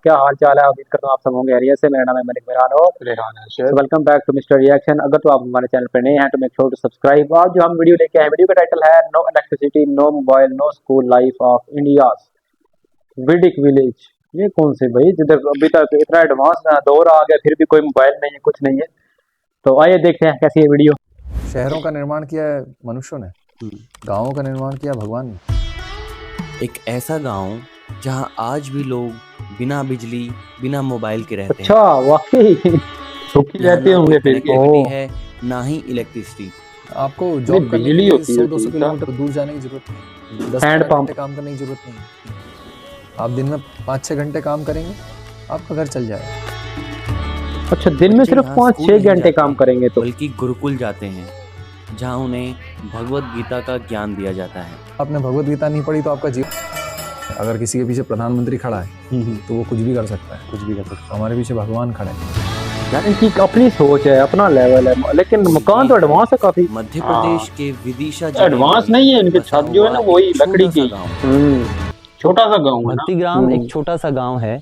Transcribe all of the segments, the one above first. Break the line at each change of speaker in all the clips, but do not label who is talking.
क्या हाल चाल है? उम्मीद करता हूँ आप सब होंगे खैरियत से। मेरा नाम है मलिक मेहरान और
रेहान है।
Welcome back to Mister Reaction. अगर तो आप हमारे चैनल पर नए हैं तो मेक श्योर टू सब्सक्राइब। और जो हम वीडियो लेके आए, वीडियो का टाइटल है no electricity, no mobile, no school, life of India Vedic village. ये कौन से भाई, जिधर अभी तक इतना एडवांस दौर आ गया फिर भी कोई मोबाइल नहीं है, कुछ नहीं है। तो आइए देखते हैं कैसी है वीडियो।
शहरों का निर्माण किया है मनुष्यों ने, गांवों का निर्माण किया भगवान ने।
एक ऐसा गांव जहां आज भी लोग बिना बिजली बिना मोबाइल के रहते
अच्छा, वाकई सुखी
हैं। यहाँ
रहते
ना
होंगे
कोई
फिर।
कनेक्टिविटी है, ना ही इलेक्ट्रिसिटी।
आपको जॉब करने के
बिजली
लिए
होती है
100-200 किलोमीटर दूर जाने की जरूरत नहीं, 10 घंटे काम करने की जरूरत नहीं। आप दिन में 5-6 घंटे काम करेंगे, आपका घर चल जाएगा।
अच्छा, दिन में सिर्फ 5-6 घंटे काम करेंगे तो?
बल्कि गुरुकुल जाते हैं जहाँ उन्हें भगवत गीता का ज्ञान दिया जाता है।
आपने भगवत गीता नहीं पढ़ी तो आपका जीवन, अगर किसी के पीछे प्रधानमंत्री खड़ा है तो वो कुछ भी कर सकता है, कुछ भी कर सकता है। हमारे पीछे भगवान खड़े हैं।
यार इनकी अपनी सोच है, अपना लेवल है, लेकिन मकान तो एडवांस है काफी।
मध्य प्रदेश के विदिशा
एडवांस नहीं है, इनके छत जो है ना वही लकड़ी की। छोटा सा गांव है ना।
भक्तिग्राम एक छोटा सा गांव है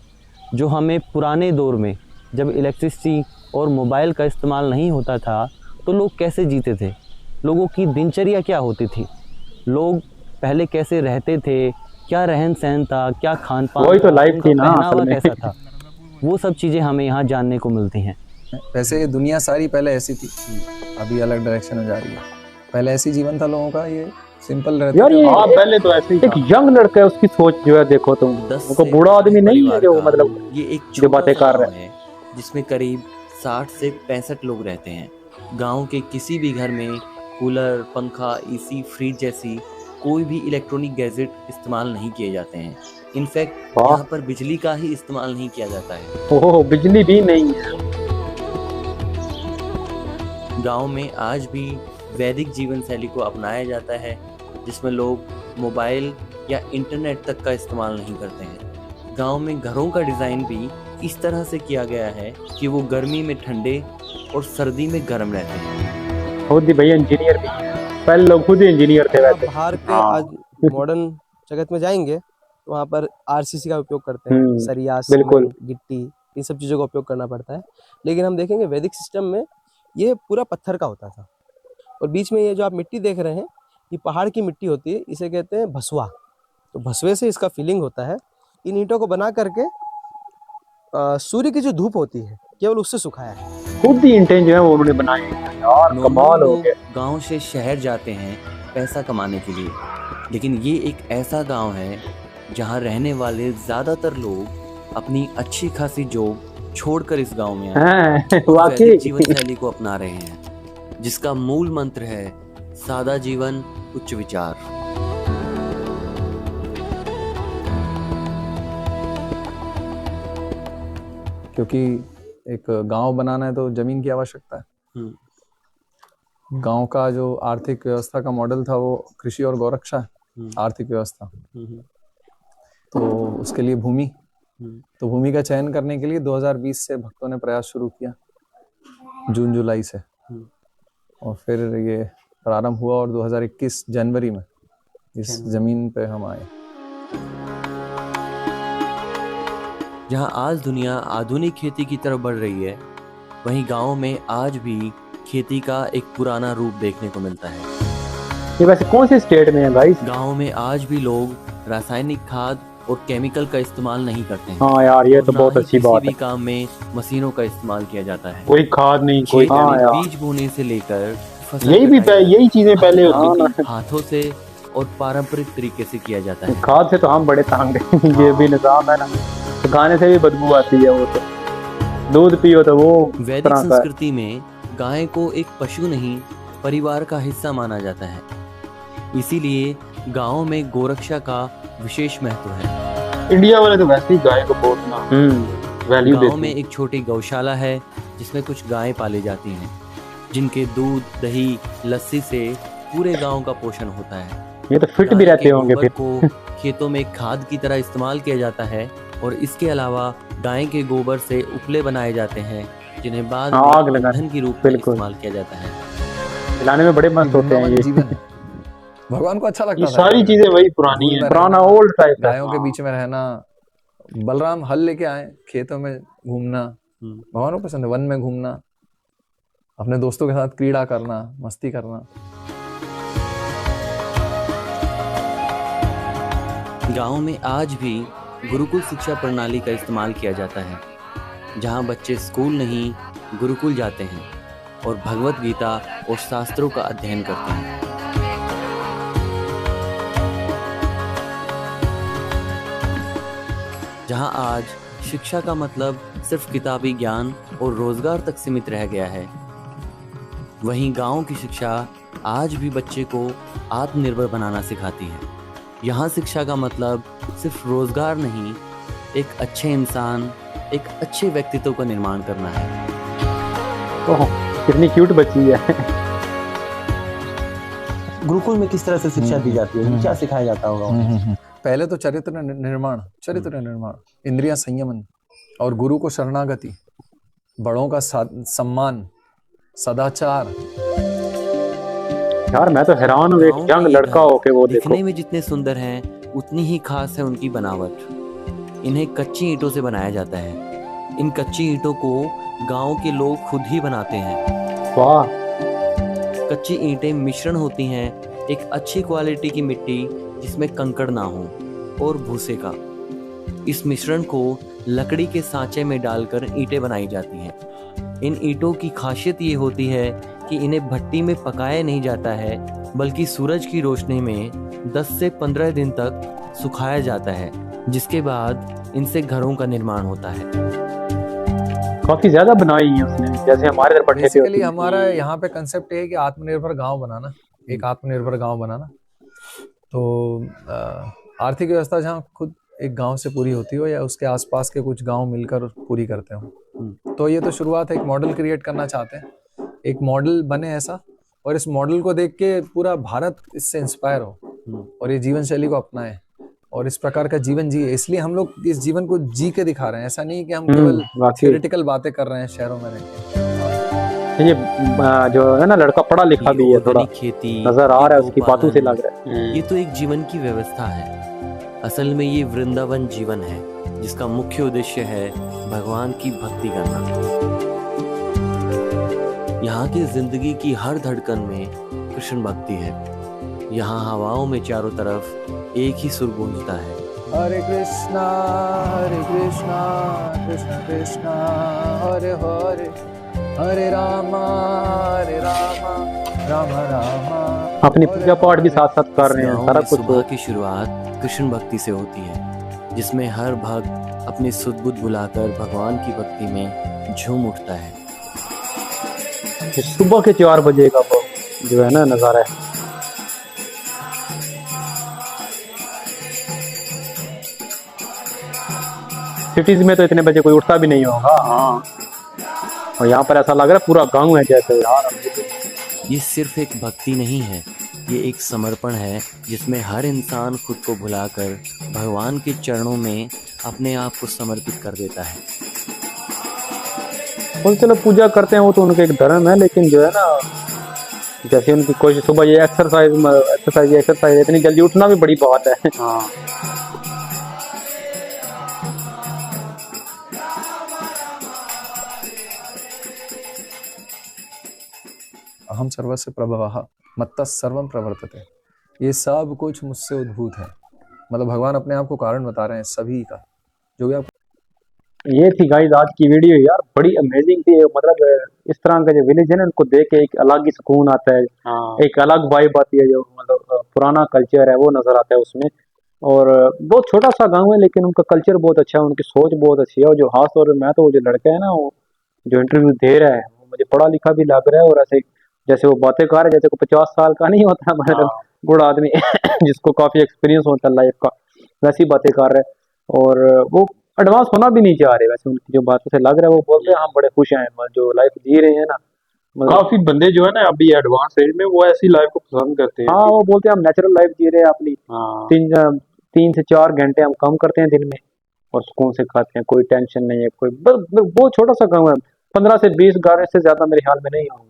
जो हमें पुराने दौर में, जब इलेक्ट्रिसिटी और मोबाइल का इस्तेमाल नहीं होता था, तो लोग कैसे जीते थे, लोगों की दिनचर्या क्या होती थी, लोग पहले कैसे रहते थे, क्या रहन सहन था, क्या खान पान,
वही तो लाइफ थी ना,
पहनावा कैसा था, वो सब चीज़ें हमें यहाँ जानने को मिलती हैं।
वैसे दुनिया सारी पहले ऐसी थी, अभी अलग डायरेक्शन में जा रही है। पहले ऐसी जीवन था लोगों का, ये सिंपल रहता
यार। ये
पहले तो ऐसे ही
एक यंग लड़का है, उसकी सोच जो है देखो तुम, उनको बूढ़ा आदमी नहीं है जो मतलब
ये एक
जो बातें कर रहा
है जिसमें करीब 60 से 65 लोग रहते हैं। गांव के किसी भी घर में कूलर, पंखा, एसी, फ्रिज जैसी कोई भी इलेक्ट्रॉनिक गैजेट इस्तेमाल नहीं किए जाते हैं। इनफैक्ट यहाँ पर बिजली का ही इस्तेमाल नहीं किया जाता है।
ओह, बिजली भी नहीं है।
गांव में आज भी वैदिक जीवन शैली को अपनाया जाता है, जिसमें लोग मोबाइल या इंटरनेट तक का इस्तेमाल नहीं करते हैं। गांव में घरों का डिज़ाइन भी इस तरह से किया गया है कि वो गर्मी में ठंडे और सर्दी में गर्म रहते हैं।
खुद ही भैया इंजीनियर भी है, पहले लोग खुद ही इंजीनियर थे वैसे।
बाहर के आज मॉडर्न जगत में जाएंगे तो वहाँ पर आरसीसी का उपयोग करते हैं, सरिया,
बिल्कुल,
सीमेंट, गिट्टी, इन सब चीज़ों का उपयोग करना पड़ता है। लेकिन हम देखेंगे वैदिक सिस्टम में ये पूरा पत्थर का होता था, और बीच में ये जो आप मिट्टी देख रहे हैं, ये पहाड़ की मिट्टी होती है, इसे कहते हैं भसवा। तो भसवे से इसका फीलिंग होता है। इन ईंटों को बना करके सूर्य की जो धूप होती है केवल उससे सुखाया है।
खुद ही इंटेन जो है वो उन्होंने बनाए हैं। यार कमाल हो गया।
गांव से शहर जाते हैं पैसा कमाने के लिए, लेकिन ये एक ऐसा गांव है जहां रहने वाले ज्यादातर लोग अपनी अच्छी खासी जॉब छोड़कर इस गांव में
वाकई
जीवन शैली को अपना रहे हैं, जिसका मूल मंत्र है सादा जीवन, उच्च विचार।
क्योंकि एक गांव बनाना है तो जमीन की आवश्यकता है। गांव का जो आर्थिक व्यवस्था का मॉडल था वो कृषि और गौरक्षा है, आर्थिक व्यवस्था। तो उसके लिए भूमि, तो भूमि का चयन करने के लिए 2020 से भक्तों ने प्रयास शुरू किया, जून जुलाई से, और फिर ये प्रारंभ हुआ और 2021 जनवरी में इस जमीन पे हम आए।
जहां आज दुनिया आधुनिक खेती की तरफ बढ़ रही है, वहीं गांव में आज भी खेती का एक पुराना रूप देखने को मिलता है।
ये वैसे कौन से स्टेट में है भाई?
गांव में आज भी लोग रासायनिक खाद और केमिकल का इस्तेमाल नहीं करते हैं।
हाँ यार, ये तो बहुत अच्छी बात है।
किसी भी काम में मशीनों का इस्तेमाल किया जाता है।
कोई खाद नहीं, कोई
बीज बोने से लेकर
यही चीजें पहले होती थी।
हाथों से और पारंपरिक तरीके से किया जाता है।
खाद से तो हम बड़े तंग हैं। ये भी निजाम है ना, तो खाने से भी बदबू आती है। वो तो दूध पियो तो वो
वैदिक संस्कृति में गाय को एक पशु नहीं, परिवार का हिस्सा माना जाता है। इसीलिए गांव में गोरक्षा का विशेष महत्व है।
इंडिया वाले तो वैसे ही गाय को बहुत ना वैल्यू देते हैं।
गांव में एक छोटी गौशाला है जिसमें कुछ गायें पाली जाती हैं, जिनके दूध, दही, लस्सी से पूरे गांव का पोषण होता है।
ये तो फिट भी रहते होंगे फिर।
को खेतों में खाद की तरह इस्तेमाल किया जाता है, और इसके अलावा गाय के गोबर से उपले बनाए जाते हैं, जिन्हें बाद में ईंधन के रूप में इस्तेमाल किया जाता है।
खिलाने में बड़े मस्त होते हैं ये।
भगवान को अच्छा लगता
है। सारी चीजें वही पुरानी है,
पुराना ओल्ड टाइप।
गायों के बीच में रहना, बलराम हल लेके आए, खेतों में घूमना भगवान को पसंद है, वन में घूमना, अपने दोस्तों के साथ क्रीड़ा करना, मस्ती करना।
गांव में आज भी गुरुकुल शिक्षा प्रणाली का इस्तेमाल किया जाता है, जहां बच्चे स्कूल नहीं गुरुकुल जाते हैं और भगवत गीता और शास्त्रों का अध्ययन करते हैं। जहां आज शिक्षा का मतलब सिर्फ किताबी ज्ञान और रोजगार तक सीमित रह गया है, वहीं गांव की शिक्षा आज भी बच्चे को आत्मनिर्भर बनाना सिखाती है। यहाँ शिक्षा का मतलब सिर्फ रोजगार नहीं, एक अच्छे इंसान, एक अच्छे व्यक्तित्व का निर्माण करना है।
ओह, कितनी क्यूट बच्ची है।
गुरुकुल में किस तरह से शिक्षा दी जाती है, क्या सिखाया जाता होगा?
पहले तो चरित्र निर्माण, इंद्रियां संयमन और गुरु को शरणागति, बड़ों का सम्मान, सदाचार।
यार मैं तो हैरान हूँ, एक यंग लड़का हो के वो देखो।
दिखने में जितने सुंदर हैं उतनी ही खास है उनकी बनावट। इन्हें कच्ची ईंटों से बनाया जाता है। इन कच्ची ईंटों को गांव के लोग खुद ही बनाते हैं।
वाह।
कच्ची ईंटें मिश्रण होती हैं एक अच्छी क्वालिटी की मिट्टी जिसमें कंकड़ ना हो और भूसे का। इस मिश्रण को लकड़ी के सांचे में डालकर ईंटें बनाई जाती हैं। इन ईंटों की खासियत ये होती है कि इन्हें भट्टी में पकाया नहीं जाता है, बल्कि सूरज की रोशनी में 10 से 15 दिन तक सुखाया जाता है, जिसके बाद इनसे घरों का निर्माण होता है।
काफी ज्यादा बनाई है उसने, जैसे हमारे इधर पट्टे पे होती
बेसिकली
है।
हमारा यहाँ पे कंसेप्ट है कि आत्मनिर्भर गांव बनाना, एक आत्मनिर्भर गांव बनाना। तो आर्थिक व्यवस्था जहाँ खुद एक गांव से पूरी होती हो या उसके आसपास के कुछ गांव मिलकर पूरी करते हो। तो ये तो शुरुआत है, एक मॉडल क्रिएट करना चाहते हैं, एक मॉडल बने ऐसा, और इस मॉडल को देख के पूरा भारत इससे इंस्पायर हो और ये जीवन शैली को अपनाए और इस प्रकार का जीवन जिए। इसलिए हम लोग इस जीवन को जी के दिखा रहे हैं। ऐसा नहीं कि हम केवल थ्योरेटिकल बातें कर रहे हैं शहरों में रहकर।
ये जो है ना लड़का पढ़ा लिखा भी है, थोड़ा
खेती
नजर आ रहा है, उसकी बातों से लग रहा है।
ये तो एक जीवन की व्यवस्था है। असल में ये वृंदावन जीवन है, जिसका मुख्य उद्देश्य है भगवान की भक्ति करना। यहाँ की जिंदगी की हर धड़कन में कृष्ण भक्ति है। यहाँ हवाओं में चारों तरफ एक ही सुर गूंजता है,
हरे कृष्णा कृष्ण कृष्णा हरे हरे, हरे रामा राम रामा।
अपनी पूजा पाठ भी साथ साथ कर रहे हैं, सारा कुछ।
सुबह की शुरुआत कृष्ण भक्ति से होती है, जिसमें हर भक्त अपनी सुध बुध बुलाकर भगवान की भक्ति में झूम उठता है।
सुबह के 4 बजे का वो जो है ना नजारा है। सिटीज में तो इतने बजे कोई उठता भी नहीं होगा। हाँ, और यहाँ पर ऐसा लग रहा है पूरा गांव है जैसे। यार
ये सिर्फ एक भक्ति नहीं है, ये एक समर्पण है जिसमें हर इंसान खुद को भुलाकर भगवान के चरणों में अपने आप को समर्पित कर देता है।
और चलो पूजा करते हैं, वो तो उनका एक धर्म है, लेकिन जो है ना जैसे उनकी कोशिश सुबह ये एक्सरसाइज इतनी जल्दी उठना भी बड़ी बात है। हाँ।
अहम सर्वस्य प्रभवः मत्तः सर्वं प्रवर्तते। ये सब कुछ मुझसे उद्भूत है। मतलब भगवान अपने आप को कारण बता रहे हैं सभी का, जो भी आप।
ये थी गाइस आज की वीडियो। यार बड़ी अमेजिंग थी। मतलब इस तरह का जो विलेज है ना, उनको देख के एक अलग ही सुकून आता है। एक अलग वाइब आती है, जो मतलब पुराना कल्चर है वो नजर आता है उसमें। और बहुत छोटा सा गांव है, लेकिन उनका कल्चर बहुत अच्छा है, उनकी सोच बहुत अच्छी है। और जो खास तौर पर मैं तो वो जो लड़का है ना, वो जो इंटरव्यू दे रहा है, वो मुझे पढ़ा लिखा भी लग रहा है। और ऐसे जैसे वो बातें कर रहा है, जैसे को 50 साल का नहीं होता मतलब बूढ़ा आदमी जिसको काफी एक्सपीरियंस होता है लाइफ का, वैसी बातें कर रहे हैं। और वो एडवांस होना भी नहीं चाह रहे। वैसे उनकी जो बातों से लग रहा है, वो बोलते हैं हम बड़े खुश हैं जो लाइफ जी रहे हैं ना।
काफी बंदे जो है ना अभी एडवांस एज में वो ऐसी लाइफ को पसंद करते हैं।
हाँ, वो बोलते हैं हम नेचुरल लाइफ जी रहे हैं अपनी। 3 से 4 घंटे हम कम करते हैं दिन में और सुकून से खाते हैं, कोई टेंशन नहीं है। कोई बहुत छोटा सा गाँव है, 15 से 20 गाँव से ज्यादा मेरे ख्याल में नहीं होंगे।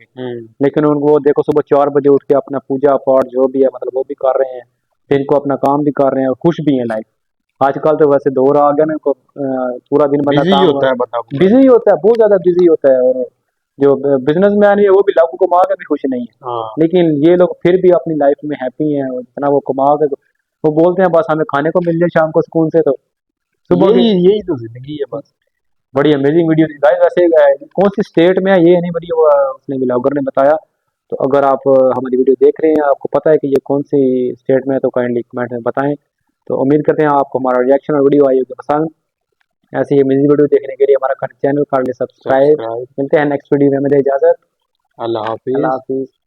लेकिन उनको देखो सुबह 4 बजे उठ के अपना पूजा पाठ जो भी है मतलब वो भी कर रहे हैं, दिन को अपना काम भी कर रहे हैं और खुश भी हैं लाइफ। आजकल तो वैसे दौर आ गया ना पूरा दिन बंदा
बिजी
काम
होता है बंदा
बिजी होता है, बहुत ज्यादा बिजी होता है। और जो बिजनेसमैन है वो भी लाखों कमा के भी खुश नहीं है,
हाँ
लेकिन ये लोग फिर भी अपनी लाइफ में हैप्पी हैं। और इतना वो कमा के वो बोलते हैं बस हमें खाने को मिल जाए शाम को सुकून से, तो सुबह भी
यही तो जिंदगी है बस।
बड़ी अमेजिंग वीडियो थी गाइस। वैसे कौन सी स्टेट में है ये नहीं बड़ी उसने ब्लॉगर ने बताया। तो अगर आप हमारी वीडियो देख रहे हैं, आपको पता है कि ये कौन सी स्टेट में है, तो काइंडली कमेंट में बताएं। तो उम्मीद करते हैं आपको हमारा रिएक्शन और वीडियो आई होगी पसंद। ऐसे ही अमेजिंग वीडियो देखने के लिए हमारा चैनल कर ले सब्सक्राइब। मिलते हैं नेक्स्ट वीडियो में, मुझे इजाजत।
अल्लाह हाफिज।
अल्लाह हाफिज।